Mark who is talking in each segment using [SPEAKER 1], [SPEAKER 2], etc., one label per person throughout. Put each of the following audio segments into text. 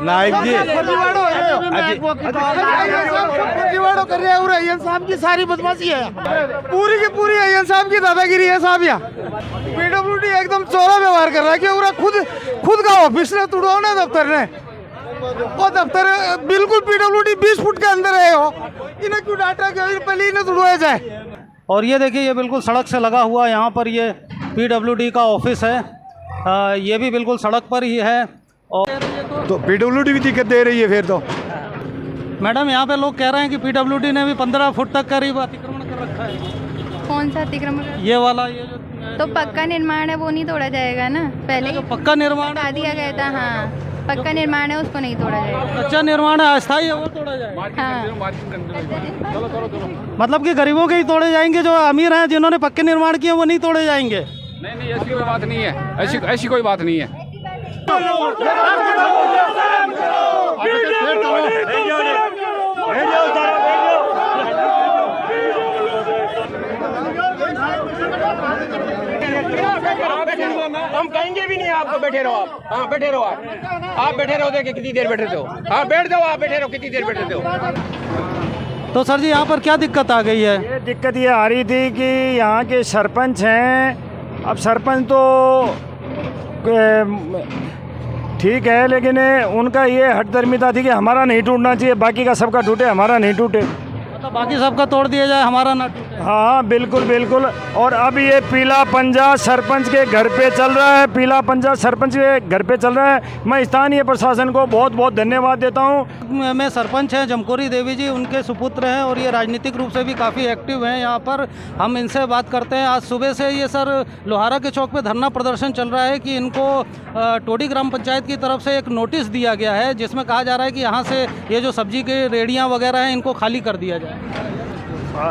[SPEAKER 1] नाइब जी
[SPEAKER 2] फर्जीवाड़ो कर रहे हैं और अय्यन साहब की सारी बदमाशी है, पूरी की पूरी अय्यन साहब की दादागिरी है साहब। यहाँ पीडब्ल्यूडी एकदम चौड़ा व्यवहार कर रहा है कि पूरा खुद का ऑफिस ने तुड़वाओ ना दफ्तर ने, वो दफ्तर बिल्कुल पीडब्ल्यूडी 20 फुट के अंदर है, हो इन्हें क्यों डांटा कि पहले इन्हें तुड़वाया जाए।
[SPEAKER 3] और ये देखिए, ये बिल्कुल सड़क से लगा हुआ यहाँ पर ये पीडब्ल्यूडी का ऑफिस है, ये भी बिल्कुल सड़क पर ही है। और
[SPEAKER 1] तो पीडब्ल्यूडी भी दिक्कत दे रही है फिर तो।
[SPEAKER 3] मैडम यहाँ पे लोग कह रहे हैं कि पीडब्ल्यूडी ने भी 15 फुट तक करीब अतिक्रमण कर रखा है।
[SPEAKER 4] कौन सा अतिक्रमण?
[SPEAKER 3] ये वाला, ये जो
[SPEAKER 4] तो पक्का निर्माण है वो नहीं तोड़ा जाएगा ना, पहले
[SPEAKER 3] जो पक्का निर्माण
[SPEAKER 4] बता दिया गया था। हाँ, पक्का निर्माण है उसको नहीं तोड़ा जाएगा।
[SPEAKER 3] कच्चा निर्माण है, अस्थायी है, वो तोड़ा जाएगा।
[SPEAKER 4] हाँ,
[SPEAKER 3] मतलब कि गरीबों के ही तोड़े जाएंगे, जो अमीर हैं जिन्होंने पक्के निर्माण किए वो नहीं तोड़े जाएंगे।
[SPEAKER 5] नहीं, ऐसी कोई बात नहीं है, ऐसी कोई बात नहीं है।
[SPEAKER 6] हम कहेंगे भी नहीं आपको, बैठे रहो आप। हाँ, बैठे रहो आप बैठे रहो। देखिए कितनी देर बैठे हो। हाँ, बैठ जाओ, आप बैठे रहो, कितनी देर बैठे हो।
[SPEAKER 3] तो सर जी यहाँ पर क्या दिक्कत आ गई है?
[SPEAKER 7] ये दिक्कत ये आ रही थी कि यहाँ के सरपंच हैं, अब सरपंच तो ठीक है, लेकिन उनका ये हठधर्मिता थी कि हमारा नहीं टूटना चाहिए, बाकी का सबका टूटे, हमारा नहीं टूटे।
[SPEAKER 3] मतलब बाकी सबका तोड़ दिया जाए, हमारा ना टूटे।
[SPEAKER 7] हाँ, बिल्कुल बिल्कुल। और अब ये पीला पंजा सरपंच के घर पे चल रहा है, पीला पंजा सरपंच के घर पे चल रहा है। मैं स्थानीय प्रशासन को बहुत बहुत धन्यवाद देता हूँ।
[SPEAKER 3] मैं सरपंच हैं जमकोरी देवी जी, उनके सुपुत्र हैं और ये राजनीतिक रूप से भी काफ़ी एक्टिव हैं यहाँ पर। हम इनसे बात करते हैं। आज सुबह से ये सर लोहारा के चौक पे धरना प्रदर्शन चल रहा है कि इनको टोडी ग्राम पंचायत की तरफ से एक नोटिस दिया गया है, जिसमें कहा जा रहा है कि यहाँ से ये जो सब्जी के रेड़ियाँ वगैरह हैं इनको खाली कर दिया जाए।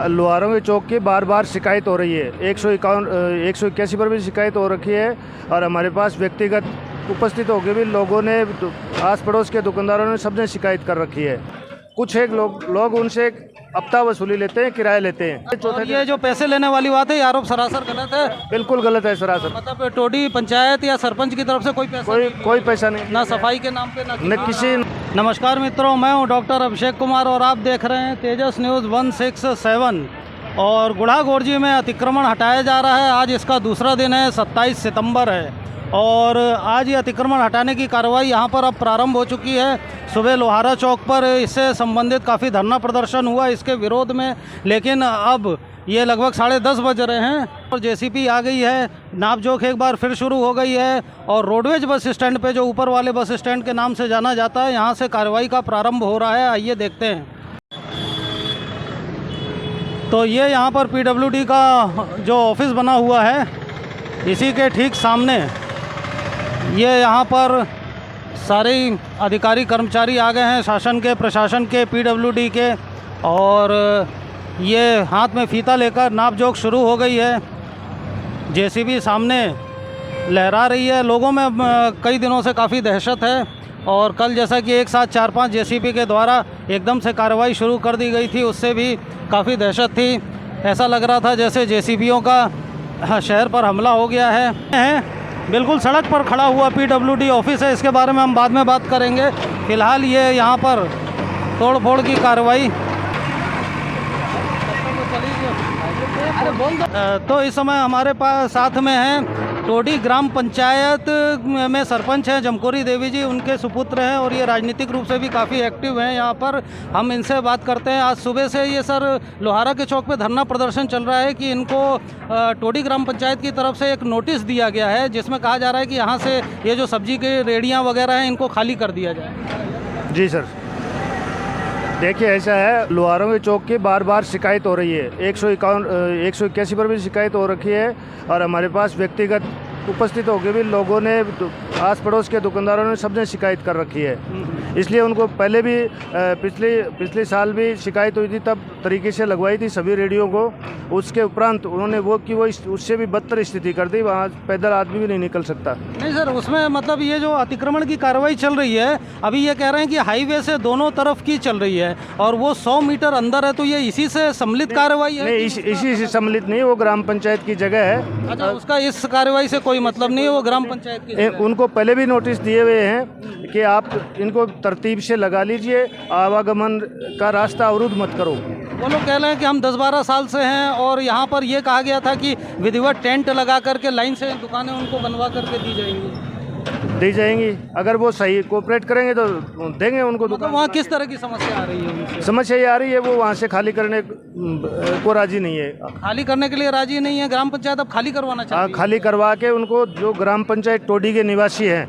[SPEAKER 7] लोहारों के चौक की बार बार शिकायत हो रही है, 181 पर भी शिकायत हो रखी है। और हमारे पास व्यक्तिगत उपस्थित होकर भी लोगों ने, आस पड़ोस के दुकानदारों ने, सबने शिकायत कर रखी है। कुछ एक लोग उनसे हफ्ता वसूली लेते हैं, किराया लेते हैं।
[SPEAKER 3] और ये जो पैसे लेने वाली बात है, ये आरोप सरासर गलत है।
[SPEAKER 7] बिल्कुल गलत है सरासर।
[SPEAKER 3] मतलब टोडी पंचायत या सरपंच की तरफ से कोई पैसा नहीं,
[SPEAKER 7] ना
[SPEAKER 3] सफाई के नाम पे ना
[SPEAKER 7] किसी।
[SPEAKER 3] नमस्कार मित्रों, मैं हूं डॉक्टर अभिषेक कुमार और आप देख रहे हैं तेजस न्यूज़ 167। और गुढ़ा गोरजी में अतिक्रमण हटाया जा रहा है। आज इसका दूसरा दिन है, 27 सितंबर है और आज ये अतिक्रमण हटाने की कार्रवाई यहाँ पर अब प्रारंभ हो चुकी है। सुबह लोहारा चौक पर इससे संबंधित काफ़ी धरना प्रदर्शन हुआ इसके विरोध में, लेकिन अब ये लगभग 10:30 बज रहे हैं और जेसीबी आ गई है। नापजोख एक बार फिर शुरू हो गई है और रोडवेज बस स्टैंड पे, जो ऊपर वाले बस स्टैंड के नाम से जाना जाता है, यहाँ से कार्रवाई का प्रारंभ हो रहा है। आइए देखते हैं। तो ये यहाँ पर पीडब्ल्यूडी का जो ऑफिस बना हुआ है, इसी के ठीक सामने ये यहाँ पर सारे अधिकारी कर्मचारी आ गए हैं, शासन के, प्रशासन के, पीडब्ल्यूडी के। और ये हाथ में फीता लेकर नापजोख शुरू हो गई है। जेसीबी सामने लहरा रही है। लोगों में कई दिनों से काफ़ी दहशत है और कल जैसा कि एक साथ 4-5 जेसीबी के द्वारा एकदम से कार्रवाई शुरू कर दी गई थी, उससे भी काफ़ी दहशत थी। ऐसा लग रहा था जैसे जेसीबीओं का शहर पर हमला हो गया है। बिल्कुल सड़क पर खड़ा हुआ पीडब्ल्यूडी ऑफिस है, इसके बारे में हम बाद में बात करेंगे। फ़िलहाल ये यहाँ पर तोड़ फोड़ की कार्रवाई। तो इस समय हमारे पास साथ में हैं टोडी ग्राम पंचायत में सरपंच हैं जमकोरी देवी जी, उनके सुपुत्र हैं और ये राजनीतिक रूप से भी काफ़ी एक्टिव हैं यहाँ पर। हम इनसे बात करते हैं। आज सुबह से ये सर लोहारा के चौक पे धरना प्रदर्शन चल रहा है कि इनको टोडी ग्राम पंचायत की तरफ से एक नोटिस दिया गया है, जिसमें कहा जा रहा है कि यहाँ से ये जो सब्जी के रेड़ियाँ वगैरह हैं इनको खाली कर दिया जाए।
[SPEAKER 7] जी सर, देखिए ऐसा है, लोहारों के चौक की बार बार शिकायत हो रही है, 181 पर भी शिकायत हो रखी है। और हमारे पास व्यक्तिगत उपस्थित होकर भी लोगों ने, आस पड़ोस के दुकानदारों ने, सबने शिकायत कर रखी है। इसलिए उनको पहले भी पिछले साल भी शिकायत हुई थी, तब तरीके से लगवाई थी सभी रेडियो को। उसके उपरांत उन्होंने वो उससे भी बदतर स्थिति कर दी, वहाँ पैदल आदमी भी नहीं निकल सकता।
[SPEAKER 3] नहीं सर, उसमें मतलब ये जो अतिक्रमण की कार्रवाई चल रही है, अभी ये कह रहे हैं कि हाईवे से दोनों तरफ की चल रही है और वो 100 मीटर अंदर है, तो ये इसी से सम्मिलित कार्रवाई है?
[SPEAKER 7] नहीं, इसी से सम्मिलित नहीं, वो ग्राम पंचायत की जगह है।
[SPEAKER 3] अच्छा, उसका इस कार्रवाई से कोई मतलब नहीं है, वो ग्राम पंचायत की?
[SPEAKER 7] उनको पहले भी नोटिस दिए हुए हैं कि आप इनको तरतीब से लगा लीजिए, आवागमन का रास्ता अवरुद्ध मत करो।
[SPEAKER 3] वो लोग कह रहे हैं कि हम 10-12 साल से हैं और यहाँ पर ये कहा गया था कि विधिवत टेंट लगा करके लाइन से दुकानें उनको बनवा करके दी जाएंगी। अगर वो सही कोऑपरेट करेंगे तो देंगे उनको मतलब
[SPEAKER 7] दुकान।
[SPEAKER 3] वहाँ किस तरह की समस्या आ रही है उनसे?
[SPEAKER 7] समस्या ये आ रही है, वो वहाँ से खाली करने को राजी नहीं है।
[SPEAKER 3] खाली करने के लिए राजी नहीं है। ग्राम पंचायत अब खाली करवाना
[SPEAKER 7] हाँ,
[SPEAKER 3] चाहती है।
[SPEAKER 7] खाली करवा के उनको जो ग्राम पंचायत टोडी के निवासी हैं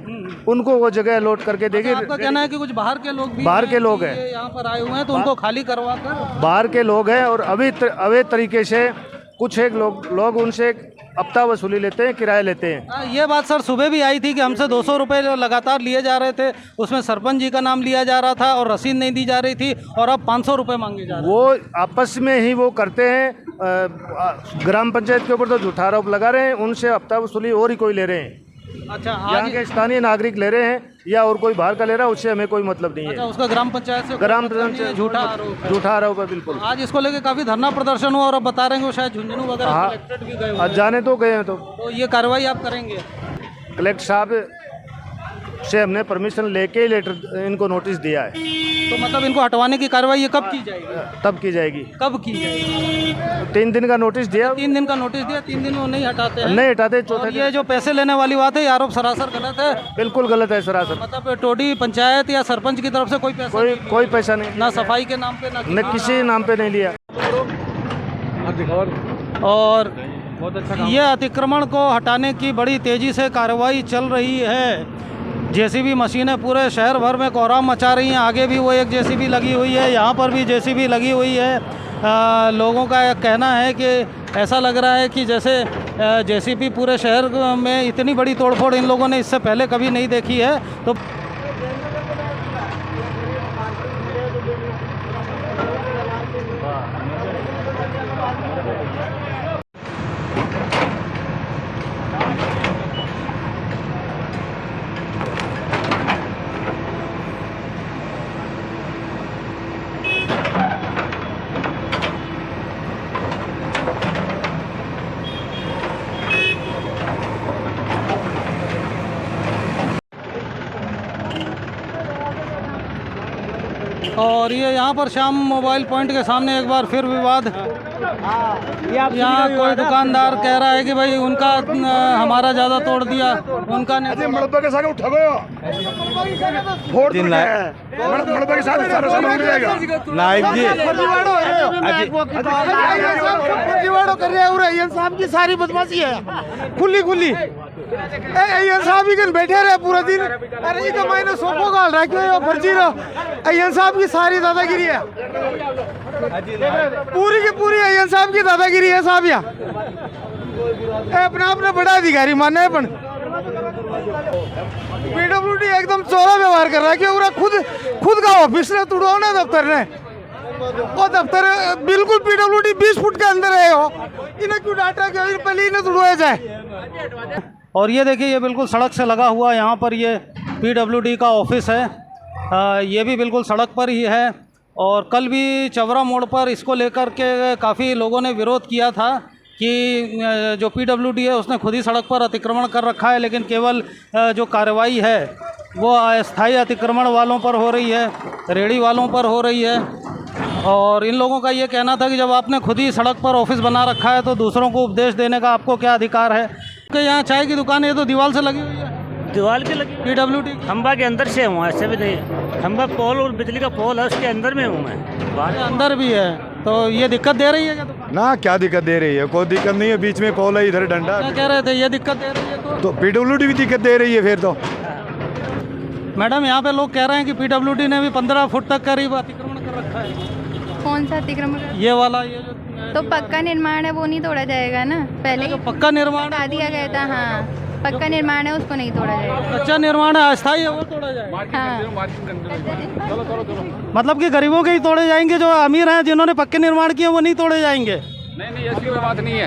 [SPEAKER 7] उनको वो जगह अलॉट करके देगी।
[SPEAKER 3] आपका कहना है कि कुछ बाहर के लोग भी
[SPEAKER 7] बाहर के लोग हैं,
[SPEAKER 3] यहाँ पर आए हुए हैं, तो उनको खाली करवा कर
[SPEAKER 7] बाहर के लोग हैं और अवैध तरीके से कुछ एक लोग उनसे हफ्ता वसूली लेते हैं, किराया लेते हैं।
[SPEAKER 3] ये बात सर सुबह भी आई थी कि हमसे 200 रुपये लगातार लिए जा रहे थे, उसमें सरपंच जी का नाम लिया जा रहा था और रसीद नहीं दी जा रही थी, और अब 500 रुपये मांगे जा रहे हैं।
[SPEAKER 7] वो आपस में ही वो करते हैं। ग्राम पंचायत के ऊपर तो झूठा आरोप लगा रहे हैं, उनसे हफ्ता वसूली और ही कोई ले रहे हैं।
[SPEAKER 3] अच्छा,
[SPEAKER 7] यहाँ
[SPEAKER 3] आज
[SPEAKER 7] के स्थानीय नागरिक ले रहे हैं या और कोई बाहर का ले रहा है, उससे हमें कोई मतलब नहीं
[SPEAKER 3] अच्छा,
[SPEAKER 7] है।
[SPEAKER 3] उसका ग्राम पंचायत से
[SPEAKER 7] ग्राम
[SPEAKER 3] कोई मतलब नहीं है, झूठा आरोप है।
[SPEAKER 7] झूठा आरोप है, बिल्कुल।
[SPEAKER 3] आज इसको लेके काफी धरना प्रदर्शन हुआ और अब बता रहे हैं कि वो शायद झुंझुनू वगैरह
[SPEAKER 7] हाँ,
[SPEAKER 3] कलेक्ट्रेट भी गए हुए
[SPEAKER 7] आज जाने तो गए हैं।
[SPEAKER 3] तो ये कार्रवाई आप करेंगे?
[SPEAKER 7] कलेक्टर साहब से हमने परमिशन लेके ही लेटर इनको नोटिस दिया है।
[SPEAKER 3] तो मतलब इनको हटवाने की कार्रवाई ये कब की जाएगी?
[SPEAKER 7] तब की जाएगी।
[SPEAKER 3] कब की जाएगी?
[SPEAKER 7] 3 दिन का नोटिस दिया।
[SPEAKER 3] 3 दिन का नोटिस दिया, 3 दिन वो नहीं हटाते हैं।
[SPEAKER 7] नहीं हटाते।
[SPEAKER 3] और
[SPEAKER 7] चौथे
[SPEAKER 3] ये जो पैसे लेने वाली बात है, ये आरोप सरासर गलत है।
[SPEAKER 7] बिल्कुल गलत है सरासर।
[SPEAKER 3] मतलब टोडी पंचायत या सरपंच की तरफ से कोई पैसा
[SPEAKER 7] कोई पैसा नहीं,
[SPEAKER 3] ना सफाई के नाम पे
[SPEAKER 7] न किसी नाम पे नहीं लिया।
[SPEAKER 3] और ये अतिक्रमण को हटाने की बड़ी तेज़ी से कार्रवाई चल रही है। जेसीबी मशीनें पूरे शहर भर में कोहराम मचा रही हैं। आगे भी वो एक जेसीबी लगी हुई है, यहाँ पर भी जेसीबी लगी हुई है। लोगों का कहना है कि ऐसा लग रहा है कि जैसे जेसीबी पूरे शहर में इतनी बड़ी तोड़फोड़ इन लोगों ने इससे पहले कभी नहीं देखी है। तो और ये यहाँ पर श्याम मोबाइल पॉइंट के सामने एक बार फिर विवाद। यहाँ कोई दुकानदार कह रहा है कि भाई उनका हमारा ज़्यादा तोड़ दिया, उनका नहीं।
[SPEAKER 2] फर्जीवाड़ो कर रहे हैं साहब की सारी बदमाशी है खुली साहब ही बैठे रहे पूरा दिन। अरे ये मैंने सोफो गाल रहा क्यों फर्जी रहो। साहब की सारी दादागिरी है, पूरी की पूरी अय्यन साहब की दादागिरी है साहब। यहाँ अपना बड़ा अधिकारी माने अपन पीडब्ल्यूडी एकदम चौरा व्यवहार कर रहा है कि खुद का ऑफिस ने तुड़वाओ ना दफ्तर ने। वो दफ्तर बिल्कुल पीडब्ल्यूडी 20 फुट के अंदर है। हो इन्हें क्यों डाटा क्यों पहले इन्हें तुड़वाया जाए।
[SPEAKER 3] और ये देखिए, ये बिल्कुल सड़क से लगा हुआ यहाँ पर ये पीडब्ल्यूडी का ऑफिस है। ये भी बिल्कुल सड़क पर ही है। और कल भी चवरा मोड़ पर इसको लेकर के काफ़ी लोगों ने विरोध किया था कि जो पीडब्ल्यूडी है उसने खुद ही सड़क पर अतिक्रमण कर रखा है, लेकिन केवल जो कार्रवाई है वो अस्थायी अतिक्रमण वालों पर हो रही है, रेहड़ी वालों पर हो रही है। और इन लोगों का ये कहना था कि जब आपने खुद ही सड़क पर ऑफिस बना रखा है तो दूसरों को उपदेश देने का आपको क्या अधिकार है। कि यहाँ चाय की दुकान है तो दीवार से लगी हुई है,
[SPEAKER 8] दीवार के लगी
[SPEAKER 3] पीडब्ल्यूडी
[SPEAKER 8] खंबा के अंदर से हूँ, ऐसे भी नहीं। खंबा पोल और बिजली का पोल है, उसके अंदर में हूँ मैं। बाहर
[SPEAKER 3] अंदर भी है तो ये दिक्कत दे रही है क्या दुकान?
[SPEAKER 1] ना, क्या दिक्कत दे रही है? कोई दिक्कत नहीं है, बीच में पोल है, इधर डंडा।
[SPEAKER 3] क्या कह रहे थे ये दिक्कत दे रही है?
[SPEAKER 1] तो पीडब्ल्यूडी भी दिक्कत दे रही है फिर तो।
[SPEAKER 3] मैडम, यहाँ पे लोग कह रहे हैं कि पीडब्ल्यूडी ने भी 15 फुट तक करीब अतिक्रमण कर रखा है।
[SPEAKER 4] कौन सा अतिक्रमण?
[SPEAKER 3] ये वाला, ये जो
[SPEAKER 4] तो पक्का निर्माण है वो नहीं तोड़ा जाएगा ना। पहले
[SPEAKER 3] जो पक्का निर्माण
[SPEAKER 4] बता दिया गया था। हाँ, पक्का निर्माण है उसको नहीं तोड़ा जाएगा।
[SPEAKER 3] कच्चा निर्माण है, अस्थायी है, वो तोड़ा जाएगा।
[SPEAKER 4] हाँ,
[SPEAKER 3] मतलब कि गरीबों के ही तोड़े जाएंगे, जो अमीर हैं जिन्होंने पक्के निर्माण किए वो नहीं तोड़े जाएंगे।
[SPEAKER 5] नहीं, ऐसी कोई बात नहीं है।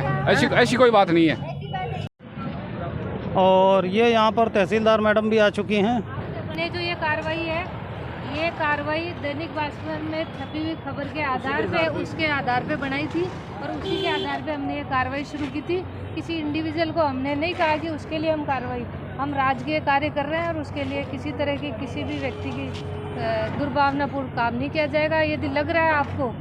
[SPEAKER 5] ऐसी कोई बात नहीं है।
[SPEAKER 3] और ये यहाँ पर तहसीलदार मैडम भी आ चुकी हैं।
[SPEAKER 9] ने जो ये कार्रवाई है, ये कार्रवाई दैनिक भास्कर में छपी हुई खबर के आधार पे, उसके आधार पे बनाई थी और उसी के आधार पे हमने ये कार्रवाई शुरू की थी। किसी इंडिविजुअल को हमने नहीं कहा कि उसके लिए हम राजकीय कार्य कर रहे हैं और उसके लिए किसी तरह की किसी भी व्यक्ति की दुर्भावनापूर्ण काम नहीं किया जाएगा। यदि लग रहा है आपको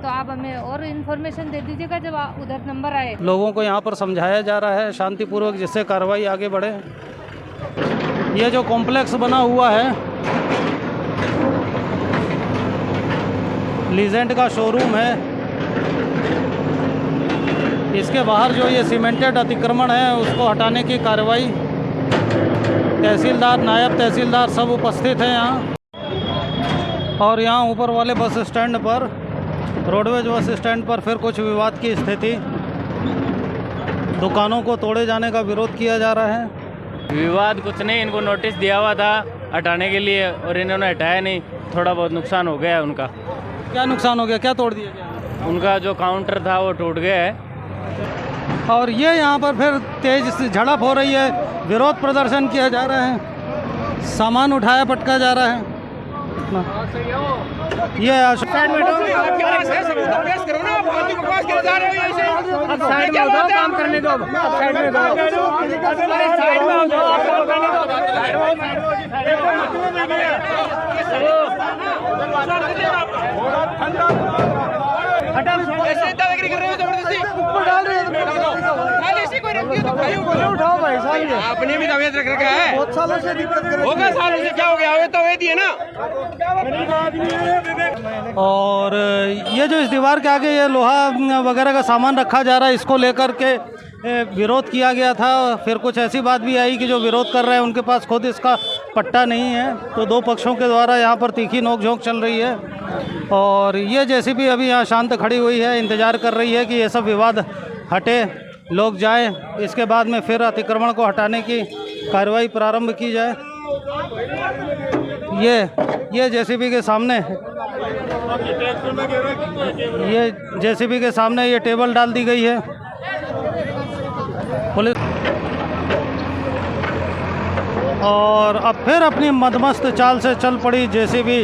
[SPEAKER 9] तो आप हमें और इन्फॉर्मेशन दे दीजिएगा जब उधर नंबर आए।
[SPEAKER 3] लोगों को यहाँ पर समझाया जा रहा है शांतिपूर्वक, जिससे कार्रवाई आगे बढ़े। ये जो कॉम्प्लेक्स बना हुआ है लीजेंट का शोरूम है, इसके बाहर जो ये सीमेंटेड अतिक्रमण है उसको हटाने की कार्रवाई तहसीलदार, नायब तहसीलदार सब उपस्थित हैं यहाँ। और यहाँ ऊपर वाले बस स्टैंड पर, रोडवेज बस स्टैंड पर फिर कुछ विवाद की स्थिति, दुकानों को तोड़े जाने का विरोध किया जा रहा है।
[SPEAKER 8] विवाद कुछ नहीं, इनको नोटिस दिया हुआ था हटाने के लिए और इन्होंने हटाया नहीं। थोड़ा बहुत नुकसान हो गया है उनका।
[SPEAKER 3] क्या नुकसान हो गया, क्या तोड़ दिया गया?
[SPEAKER 8] उनका जो काउंटर था वो टूट गया है।
[SPEAKER 3] और ये यहाँ पर फिर तेज से झड़प हो रही है, विरोध प्रदर्शन किया जा रहा है, सामान उठाया पटका जा रहा है। ये
[SPEAKER 6] काम करने दो,
[SPEAKER 2] उठाओ भाई साहब,
[SPEAKER 6] आपने भी अवैध रख रखा है।
[SPEAKER 2] बहुत सालों से दिक्कत कर
[SPEAKER 6] होगा सालों से, क्या हो गया? अवैध तो अवैध ही है ना।
[SPEAKER 3] और ये जो इस दीवार के आगे ये लोहा वगैरह का सामान रखा जा रहा है, इसको लेकर के विरोध किया गया था। फिर कुछ ऐसी बात भी आई कि जो विरोध कर रहे हैं उनके पास खुद इसका पट्टा नहीं है, तो दो पक्षों के द्वारा यहाँ पर तीखी नोकझोंक चल रही है। और ये जेसीबी अभी यहाँ शांत खड़ी हुई है, इंतज़ार कर रही है कि ये सब विवाद हटे, लोग जाएं, इसके बाद में फिर अतिक्रमण को हटाने की कार्रवाई प्रारंभ की जाए। ये जेसीबी के सामने, ये जेसीबी के सामने ये टेबल डाल दी गई है। पुलिस और अब फिर अपनी मदमस्त चाल से चल पड़ी जेसीबी,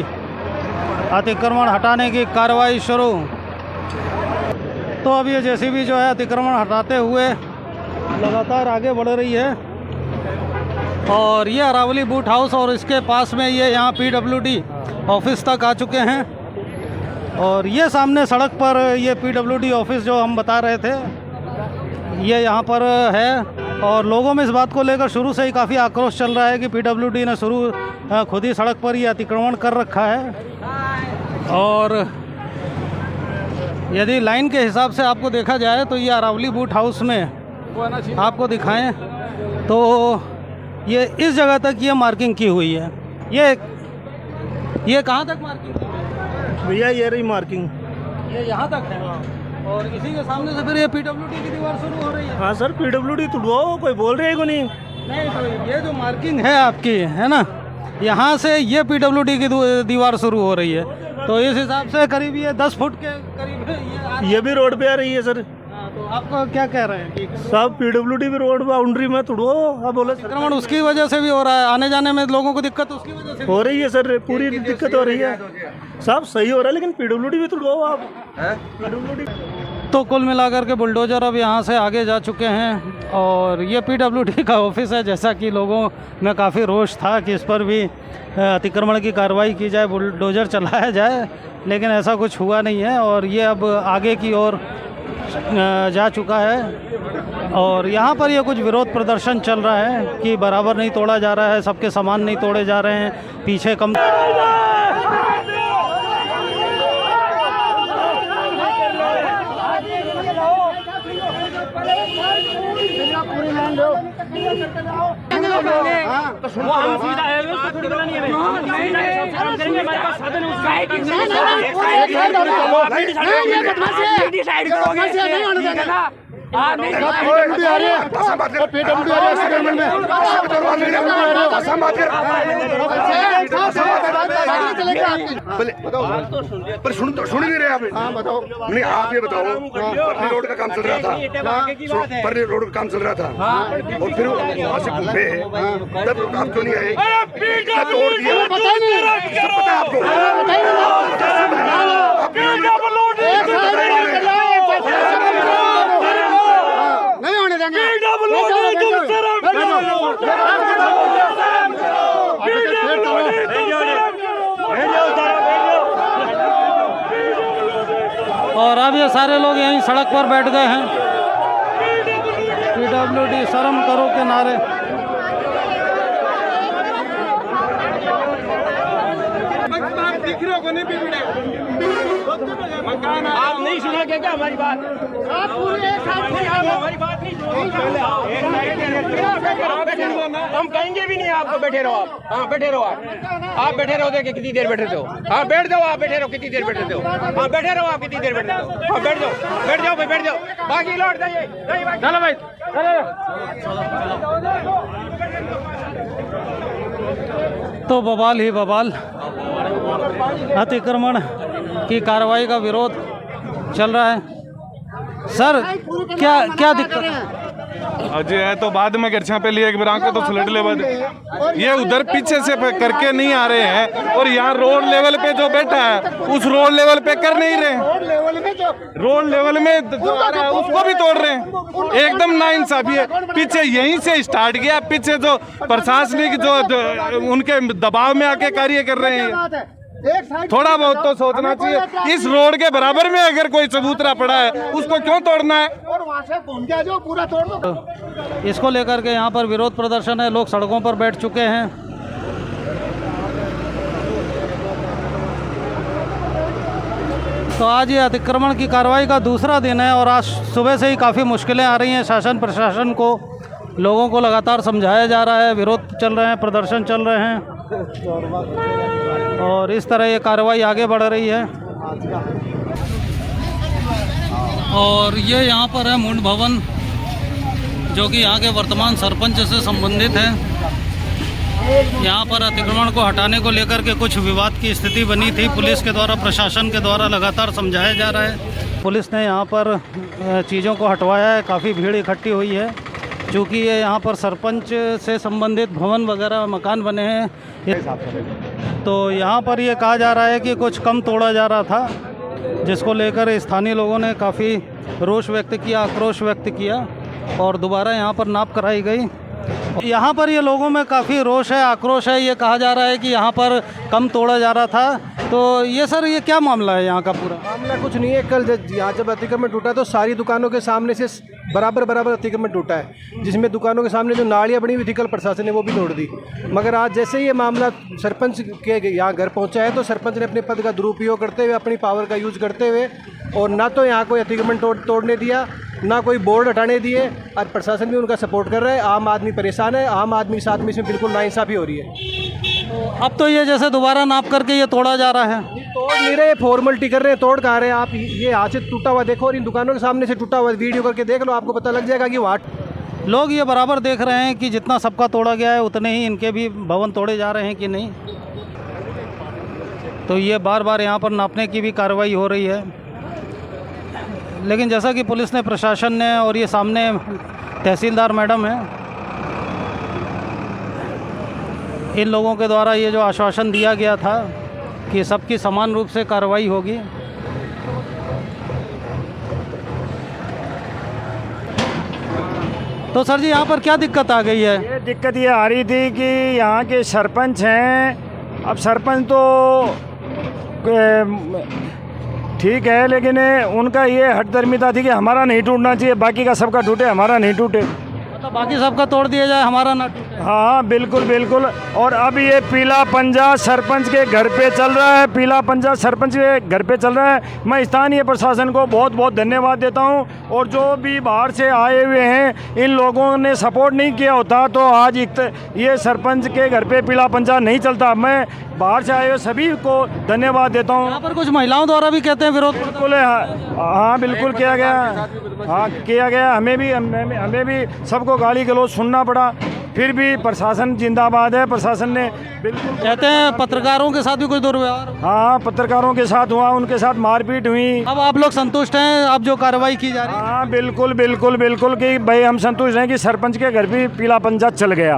[SPEAKER 3] अतिक्रमण हटाने की कार्रवाई शुरू। तो अब ये जेसीबी जो है अतिक्रमण हटाते हुए लगातार आगे बढ़ रही है। और ये अरावली बूट हाउस और इसके पास में ये यहाँ पीडब्ल्यूडी ऑफिस तक आ चुके हैं। और ये सामने सड़क पर ये पीडब्ल्यूडी ऑफिस जो हम बता रहे थे, ये यहाँ पर है। और लोगों में इस बात को लेकर शुरू से ही काफ़ी आक्रोश चल रहा है कि पीडब्ल्यूडी ने खुद ही सड़क पर ये अतिक्रमण कर रखा है। और यदि लाइन के हिसाब से आपको देखा जाए तो ये अरावली बूट हाउस में आपको दिखाएं तो ये इस जगह तक ये मार्किंग की हुई है। ये कहाँ तक मार्किंग की है
[SPEAKER 7] भैया? ये रही मार्किंग,
[SPEAKER 3] ये यहाँ तक है। और इसी के सामने से फिर ये पीडब्ल्यूडी की दीवार शुरू हो रही है।
[SPEAKER 7] हाँ सर, पीडब्ल्यूडी तोड़वाओ, कोई बोल रहे हैं को नहीं।
[SPEAKER 3] नहीं, तो ये जो मार्किंग है आपकी, है ना, यहाँ से ये पीडब्ल्यूडी की दीवार शुरू हो रही है, तो इस हिसाब से करीब ये 10 फुट के करीब
[SPEAKER 7] ये भी रोड पे आ रही है सर।
[SPEAKER 3] तो आपको क्या कह रहे हैं कि
[SPEAKER 7] साहब पीडब्ल्यूडी भी रोड बाउंड्री में तोड़वाओ? आप बोले
[SPEAKER 3] अतिक्रमण उसकी वजह से भी हो रहा है, आने जाने में लोगों को दिक्कत उसकी वजह से
[SPEAKER 7] हो रही है सर, पूरी दिक्कत हो रही है साहब, सही हो रहा है, लेकिन पीडब्ल्यूडी भी तोड़वाओ आप। पीडब्ल्यूडी
[SPEAKER 3] तो कुल मिलाकर के बुलडोजर अब यहाँ से आगे जा चुके हैं। और ये पीडब्ल्यूडी का ऑफिस है, जैसा कि लोगों में काफ़ी रोष था कि इस पर भी अतिक्रमण की कार्रवाई की जाए, बुलडोजर चलाया जाए, लेकिन ऐसा कुछ हुआ नहीं है। और ये अब आगे की ओर जा चुका है। और यहाँ पर ये कुछ विरोध प्रदर्शन चल रहा है कि बराबर नहीं तोड़ा जा रहा है, सबके सामान नहीं तोड़े जा रहे हैं, पीछे कम
[SPEAKER 1] पर सुन नहीं रहे आप? हाँ बताओ। नहीं, आप ये बताओ, परली रोड का काम चल रहा था, परली रोड का काम चल रहा था, और फिर वहाँ से घूमे, तब आप क्यों नहीं आए? तोड़ दिया, पता है आपको?
[SPEAKER 2] नहीं होने देंगे।
[SPEAKER 3] ये सारे लोग यहीं सड़क पर बैठ गए हैं। PWD शर्म करो के नारे।
[SPEAKER 6] आप नहीं सुनोगे क्या हमारी बात? हमारी बात नहीं सुनोगे। हम कहेंगे भी नहीं आपको, बैठे रहो आप। हाँ बैठे रहो आप बैठे रहो। देखिए कितनी देर बैठे हो। हाँ बैठ जाओ आप, बैठे रहो कितनी देर बैठे हो। हाँ बैठे रहो आप, कितनी देर बैठे हो। हाँ बैठ जाओ भाई, बैठ जाओ। बाकी लौट जाइए। चलो भाई
[SPEAKER 3] तो बवाल ही बवाल, अतिक्रमण की कार्रवाई का विरोध चल रहा है। सर क्या दिक्कत है?
[SPEAKER 10] अजय है तो बाद में गर्छा पे लिए एक बार आके तो स्लट लेवल ये उधर पीछे से करके नहीं आ रहे हैं, और यहाँ रोड लेवल पे जो बैठा है उस रोड लेवल पे कर नहीं रहे। रोड लेवल में जो आ रहा है उसको भी तोड़ रहे हैं। एकदम नाइंसाफी है। पीछे यहीं से स्टार्ट किया, पीछे जो प्रशासनिक जो उनके दबाव में आके कार्य कर रहे हैं। थोड़ा बहुत तो सोचना चाहिए। इस रोड के बराबर में अगर कोई चबूतरा पड़ा है उसको क्यों तोड़ना है? और वहाँ से घूम के जो पूरा तोड़ दो।
[SPEAKER 3] इसको लेकर के यहाँ पर विरोध प्रदर्शन है, लोग सड़कों पर बैठ चुके हैं। तो आज ये अतिक्रमण की कार्रवाई का दूसरा दिन है और आज सुबह से ही काफ़ी मुश्किलें आ रही हैं शासन प्रशासन को। लोगों को लगातार समझाया जा रहा है, विरोध चल रहे हैं, प्रदर्शन चल रहे हैं और इस तरह ये कार्रवाई आगे बढ़ रही है। और ये यहाँ पर है मुंड भवन, जो कि यहाँ के वर्तमान सरपंच से संबंधित है। यहाँ पर अतिक्रमण को हटाने को लेकर के कुछ विवाद की स्थिति बनी थी। पुलिस के द्वारा, प्रशासन के द्वारा लगातार समझाया जा रहा है। पुलिस ने यहाँ पर चीज़ों को हटवाया है, काफ़ी भीड़ इकट्ठी हुई है। चूँकि ये यहाँ पर सरपंच से संबंधित भवन वगैरह मकान बने हैं, तो यहाँ पर ये कहा जा रहा है कि कुछ कम तोड़ा जा रहा था, जिसको लेकर स्थानीय लोगों ने काफ़ी रोष व्यक्त किया, आक्रोश व्यक्त किया और दोबारा यहाँ पर नाप कराई गई। यहाँ पर ये लोगों में काफ़ी रोष है, आक्रोश है। ये कहा जा रहा है कि यहाँ पर कम तोड़ा जा रहा था। तो ये सर, ये क्या मामला है? यहाँ का पूरा
[SPEAKER 2] मामला कुछ नहीं है। कल यहाँ जब अतिक्रमण टूटा तो सारी दुकानों के सामने से बराबर अतिक्रमण टूटा है, जिसमें दुकानों के सामने जो नालियाँ बनी हुई थी कल प्रशासन ने वो भी तोड़ दी। मगर आज जैसे ये मामला सरपंच के यहाँ घर पहुँचा है तो सरपंच ने अपने पद का दुरुपयोग करते हुए, अपनी पावर का यूज़ करते हुए, और ना तो यहाँ कोई अतिक्रमण तोड़ने दिया, ना कोई बोर्ड हटाने दिए। आज प्रशासन भी उनका सपोर्ट कर रहा है। आम आदमी परेशान है, आम आदमी के साथ में इसमें बिल्कुल नाइंसाफ़ी हो रही है।
[SPEAKER 3] अब तो ये जैसे दोबारा नाप करके ये तोड़ा जा रहा है।
[SPEAKER 2] तोड़ नहीं रहे, फॉर्मेलिटी कर रहे हैं। तोड़ कहाँ रहे हैं आप? ये हाथ से टूटा हुआ देखो और इन दुकानों के सामने से टूटा हुआ वीडियो करके देख लो, आपको पता लग जाएगा कि वहाँ
[SPEAKER 3] लोग ये बराबर देख रहे हैं कि जितना सबका तोड़ा गया है उतने ही इनके भी भवन तोड़े जा रहे हैं कि नहीं। तो ये बार बार यहाँ पर नापने की भी कार्रवाई हो रही है। लेकिन जैसा कि पुलिस ने, प्रशासन ने, और ये सामने तहसीलदार मैडम है, इन लोगों के द्वारा ये जो आश्वासन दिया गया था कि सबकी समान रूप से कार्रवाई होगी। तो सर जी, यहाँ पर क्या दिक्कत आ गई है?
[SPEAKER 7] ये दिक्कत ये आ रही थी कि यहाँ के सरपंच हैं। अब सरपंच तो ठीक है, लेकिन उनका ये हठधर्मिता थी कि हमारा नहीं टूटना चाहिए, बाकी का सबका टूटे, हमारा नहीं टूटे।
[SPEAKER 3] मतलब बाकी सबका तोड़ दिया जाए, हमारा ना टूटे।
[SPEAKER 7] हाँ बिल्कुल बिल्कुल। और अब ये पीला पंजा सरपंच के घर पे चल रहा है, पीला पंजा सरपंच के घर पे चल रहा है। मैं स्थानीय प्रशासन को बहुत बहुत धन्यवाद देता हूँ। और जो भी बाहर से आए हुए हैं, इन लोगों ने सपोर्ट नहीं किया होता तो आज ये सरपंच के घर पे पीला पंजा नहीं चलता। मैं बाहर से आए हुए सभी को धन्यवाद देता हूँ।
[SPEAKER 3] यहाँ पर कुछ महिलाओं द्वारा भी कहते हैं विरोध।
[SPEAKER 7] बिल्कुल, हाँ बिल्कुल किया गया, हाँ किया गया। हमें भी सबको गाली गलौज सुनना पड़ा, फिर भी प्रशासन जिंदाबाद है। प्रशासन ने बिल्कुल,
[SPEAKER 3] कहते हैं पत्रकारों के साथ भी कोई दुर्व्यवहार।
[SPEAKER 7] हाँ पत्रकारों के साथ हुआ, उनके साथ मारपीट हुई।
[SPEAKER 3] अब आप लोग संतुष्ट हैं अब जो कार्रवाई की जा रही है?
[SPEAKER 7] हाँ बिल्कुल बिल्कुल बिल्कुल कि भाई हम संतुष्ट हैं कि सरपंच के घर भी पीला पंजा चल गया।